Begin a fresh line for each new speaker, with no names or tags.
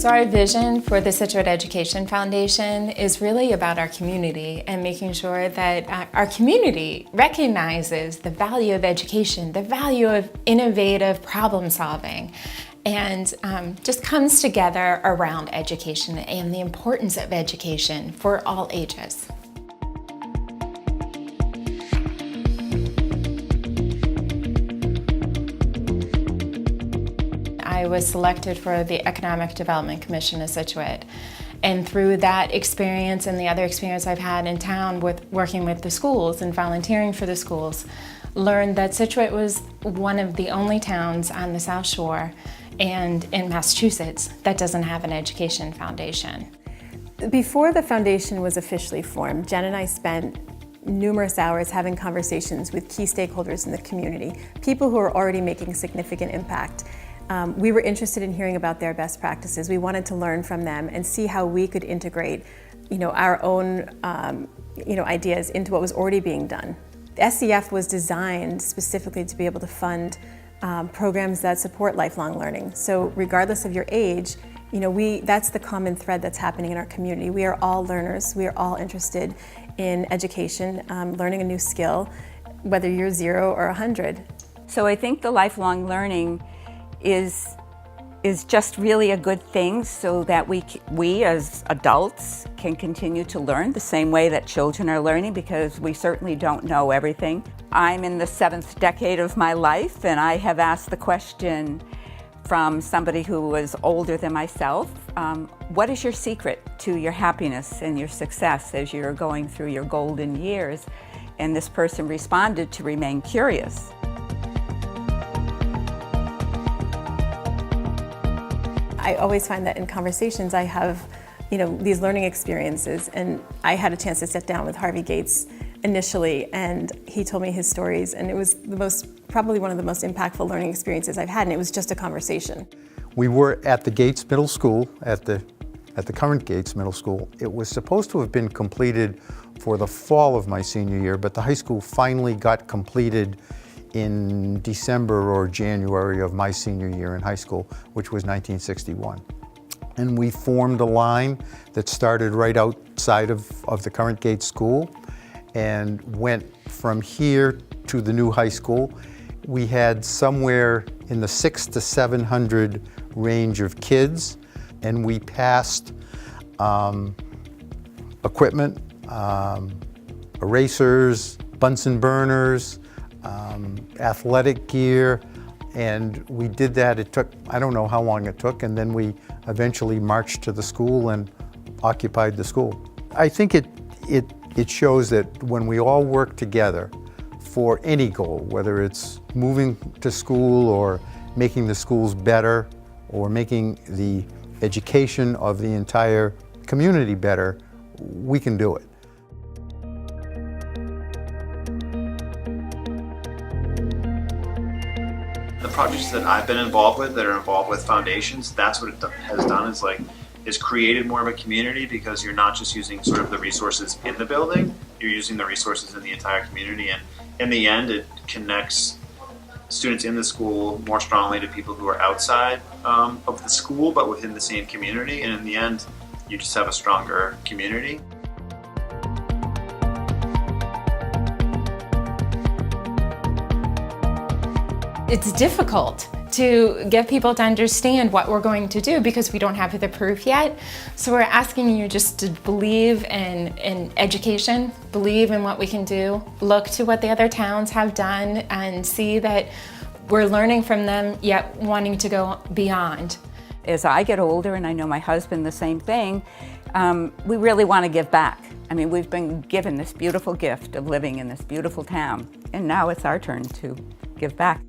So our vision for the Scituate Education Foundation is really about our community and making sure that our community recognizes the value of education, the value of innovative problem solving, and just comes together around education and the importance of education for all ages. I was selected for the Economic Development Commission of Scituate. And through that experience and the other experience I've had in town with working with the schools and volunteering for the schools, learned that Scituate was one of the only towns on the South Shore and in Massachusetts that doesn't have an education foundation.
Before the foundation was officially formed, Jen and I spent numerous hours having conversations with key stakeholders in the community, people who are already making significant impact. We were interested in hearing about their best practices. We wanted to learn from them and see how we could integrate, our own, ideas into what was already being done. SEF was designed specifically to be able to fund programs that support lifelong learning. So regardless of your age, that's the common thread that's happening in our community. We are all learners. We are all interested in education, learning a new skill, whether you're 0 or 100.
So I think the lifelong learning is just really a good thing so that we as adults can continue to learn the same way that children are learning, because we certainly don't know everything. I'm in the 7th decade of my life, and I have asked the question from somebody who was older than myself, what is your secret to your happiness and your success as you're going through your golden years? And this person responded to remain curious.
I always find that in conversations I have, these learning experiences, and I had a chance to sit down with Harvey Gates initially, and he told me his stories, and it was probably one of the most impactful learning experiences I've had, and it was just a conversation.
We were at the Gates Middle School, at the current Gates Middle School. It was supposed to have been completed for the fall of my senior year, but the high school finally got completed in December or January of my senior year in high school, which was 1961. And we formed a line that started right outside of the current Gates School and went from here to the new high school. We had somewhere in the 600 to 700 range of kids, and we passed equipment, erasers, Bunsen burners, athletic gear, and we did that. It took, I don't know how long it took, and then we eventually marched to the school and occupied the school. I think it shows that when we all work together for any goal, whether it's moving to school or making the schools better or making the education of the entire community better, we can do it.
The projects that I've been involved with that are involved with foundations, that's what it has done, is created more of a community, because you're not just using sort of the resources in the building, you're using the resources in the entire community, and in the end it connects students in the school more strongly to people who are outside of the school but within the same community, and in the end you just have a stronger community.
It's difficult to get people to understand what we're going to do because we don't have the proof yet. So we're asking you just to believe in education, believe in what we can do, look to what the other towns have done and see that we're learning from them yet wanting to go beyond.
As I get older, and I know my husband the same thing, we really want to give back. I mean, we've been given this beautiful gift of living in this beautiful town, and now it's our turn to give back.